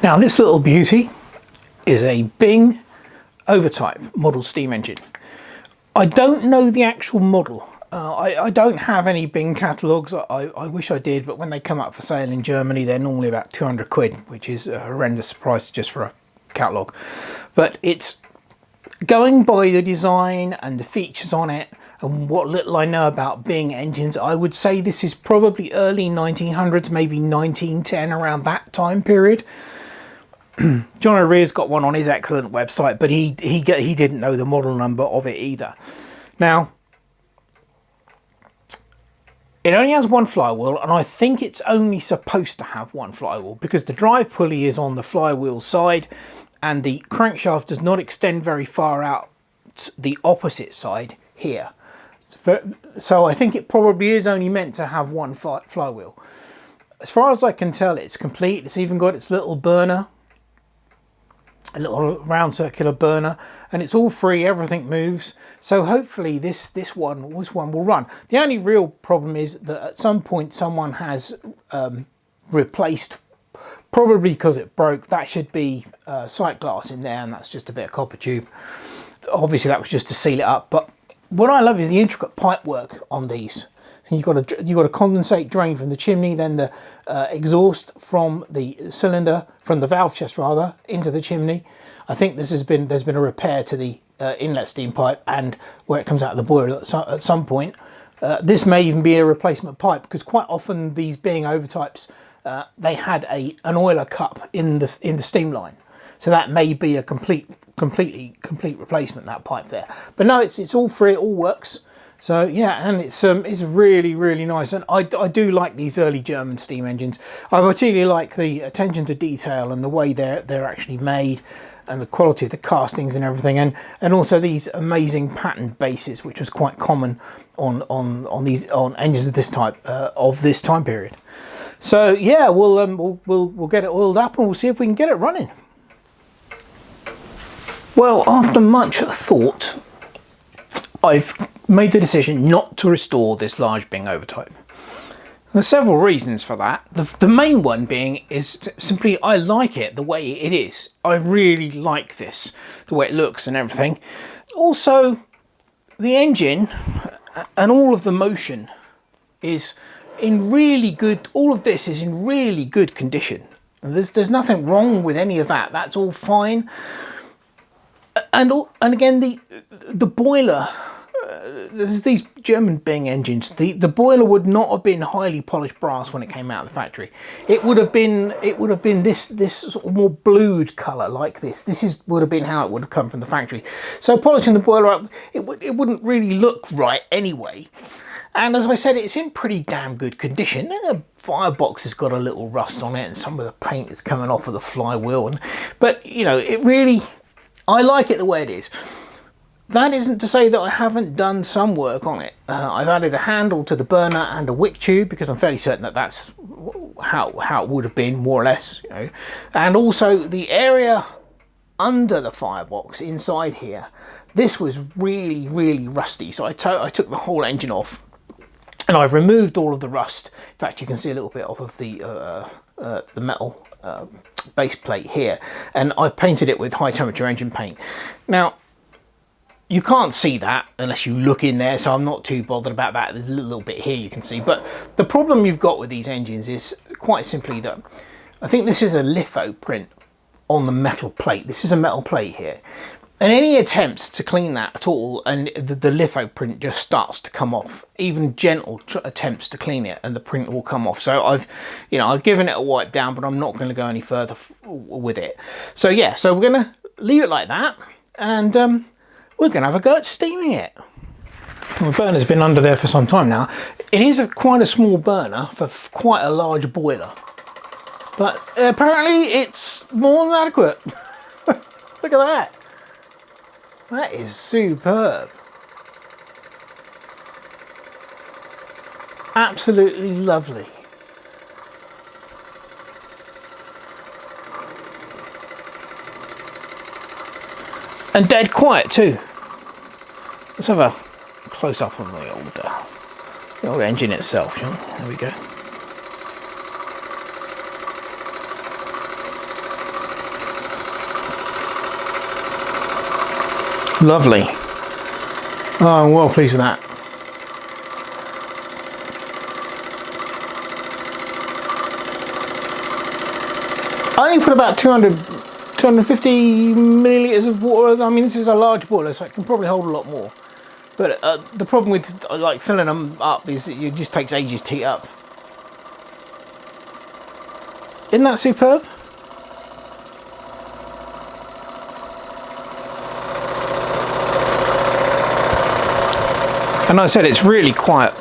Now this little beauty is a Bing Overtype model steam engine. I don't know the actual model. I don't have any Bing catalogues. I wish I did, but when they come up for sale in Germany, they're normally about 200 quid, which is a horrendous price just for a catalogue. But it's going by the design and the features on it and what little I know about Bing engines, I would say this is probably early 1900s, maybe 1910, around that time period. John O'Rea's got one on his excellent website, but he didn't know the model number of it either. Now, it only has one flywheel, and I think it's only supposed to have one flywheel because the drive pulley is on the flywheel side and the crankshaft does not extend very far out the opposite side here. So I think it probably is only meant to have one flywheel. As far as I can tell, it's complete. It's even got its little burner, a little round circular burner, and it's all free, everything moves. So hopefully this one will run. The only real problem is that at some point someone has replaced, probably because it broke, that should be sight glass in there, and that's just a bit of copper tube. Obviously that was just to seal it up, but what I love is the intricate pipe work on these. You've got a condensate drain from the chimney, then the exhaust from the cylinder, from the valve chest rather, into the chimney. I think there's been a repair to the inlet steam pipe and where it comes out of the boiler at some point. This may even be a replacement pipe because quite often these being Overtypes, they had an oiler cup in the steam line, so that may be a complete replacement, that pipe there. But no, it's all free, it all works. So yeah, and it's really nice, and I do like these early German steam engines. I particularly like the attention to detail and the way they're actually made, and the quality of the castings and everything, and also these amazing patterned bases, which was quite common on engines of this type of this time period. So yeah, we'll get it oiled up and we'll see if we can get it running. Well, after much thought, I've made the decision not to restore this large Bing Overtype. There are several reasons for that. The main one being is simply I like it the way it is. I really like this, the way it looks and everything. Also, the engine and all of the motion is in really good, all of this is in really good condition. There's nothing wrong with any of that. That's all fine. And again, the boiler, there's these German Bing engines. The boiler would not have been highly polished brass when it came out of the factory. It would have been this sort of more blued colour like this. Would have been how it would have come from the factory. So polishing the boiler up, it wouldn't really look right anyway. And as I said, it's in pretty damn good condition. The firebox has got a little rust on it, and some of the paint is coming off of the flywheel. But you know, I like it the way it is. That isn't to say that I haven't done some work on it. I've added a handle to the burner and a wick tube because I'm fairly certain that that's how it would have been, more or less. You know. And also the area under the firebox inside here, this was really rusty. So I took the whole engine off and I've removed all of the rust. In fact, you can see a little bit off of the metal base plate here, and I've painted it with high temperature engine paint. Now, you can't see that unless you look in there, so I'm not too bothered about that. There's a little bit here you can see, but the problem you've got with these engines is quite simply that I think this is a litho print on the metal plate. This is a metal plate here, and any attempts to clean that at all, and the litho print just starts to come off. Even gentle attempts to clean it, and the print will come off. So I've given it a wipe down, but I'm not going to go any further with it. So yeah, so we're going to leave it like that, and we're going to have a go at steaming it. The burner's been under there for some time now. It is quite a small burner for quite a large boiler, but apparently it's more than adequate. Look at that. That is superb. Absolutely lovely. And dead quiet too. Let's have a close up on the old engine itself, shall we? There we go. Lovely. Oh, I'm well pleased with that. I only put about 250 millilitres of water. I mean, this is a large boiler, so it can probably hold a lot more. But the problem with like filling them up is that it just takes ages to heat up. Isn't that superb? And like I said, it's really quiet.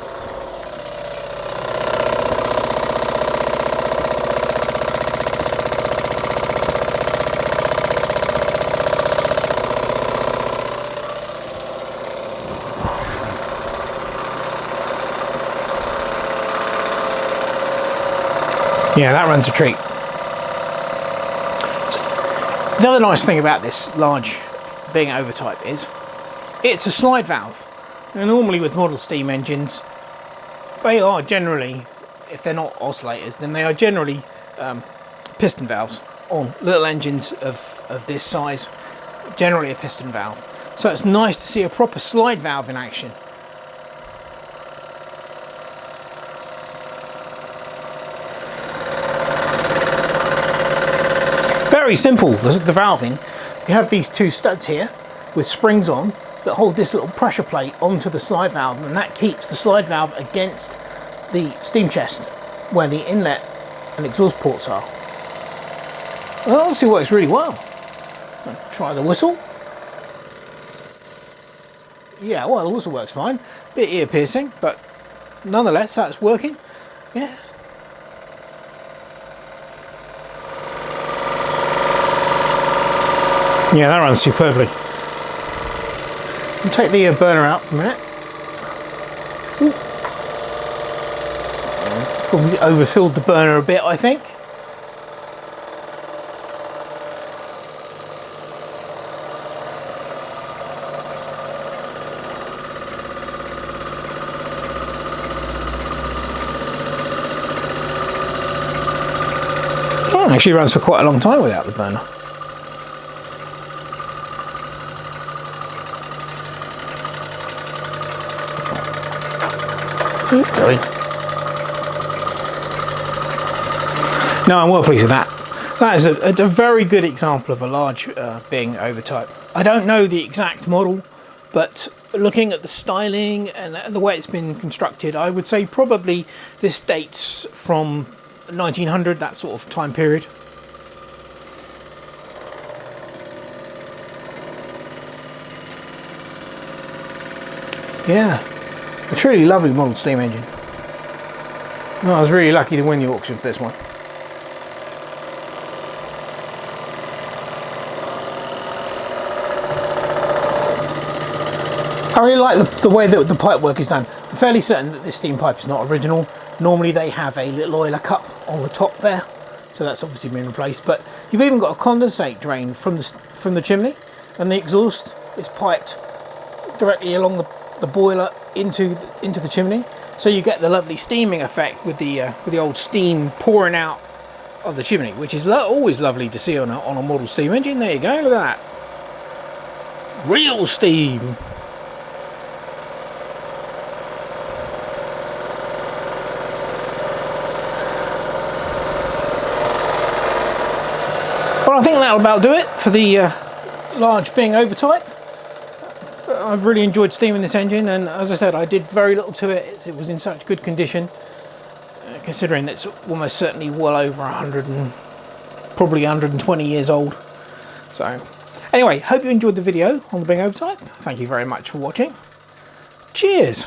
Yeah, that runs a treat. So, the other nice thing about this large being Overtype is it's a slide valve. Now, normally with model steam engines, they are generally, if they're not oscillators, then they are generally piston valves on little engines of this size, generally a piston valve. So it's nice to see a proper slide valve in action. Very simple, the valving. You have these two studs here with springs on that hold this little pressure plate onto the slide valve, and that keeps the slide valve against the steam chest where the inlet and exhaust ports are. Well, it obviously works really well. I'll try the whistle. Yeah, well, the whistle works fine. Bit ear piercing, but nonetheless, that's working. Yeah. Yeah, that runs superbly. I'll take the burner out for a minute. Ooh. Probably overfilled the burner a bit, I think. Oh, it actually runs for quite a long time without the burner. Sorry. No, I'm well pleased with that. That is a very good example of a large being Overtype. I don't know the exact model, but looking at the styling and the way it's been constructed, I would say probably this dates from 1900, that sort of time period. Yeah. A truly lovely model steam engine. Well, I was really lucky to win the auction for this one. I really like the way that the pipe work is done. I'm fairly certain that this steam pipe is not original. Normally they have a little oiler cup on the top there, so that's obviously been replaced. But you've even got a condensate drain from the chimney, and the exhaust is piped directly along the boiler into the chimney, so you get the lovely steaming effect with the old steam pouring out of the chimney, which is always lovely to see on a model steam engine. There you go, look at that, real steam. Well, I think that'll about do it for the large being Overtype. I've really enjoyed steaming this engine, and as I said, I did very little to it. It was in such good condition, considering it's almost certainly well over 100 and probably 120 years old. So anyway, hope you enjoyed the video on the being Overtype. Thank you very much for watching. Cheers.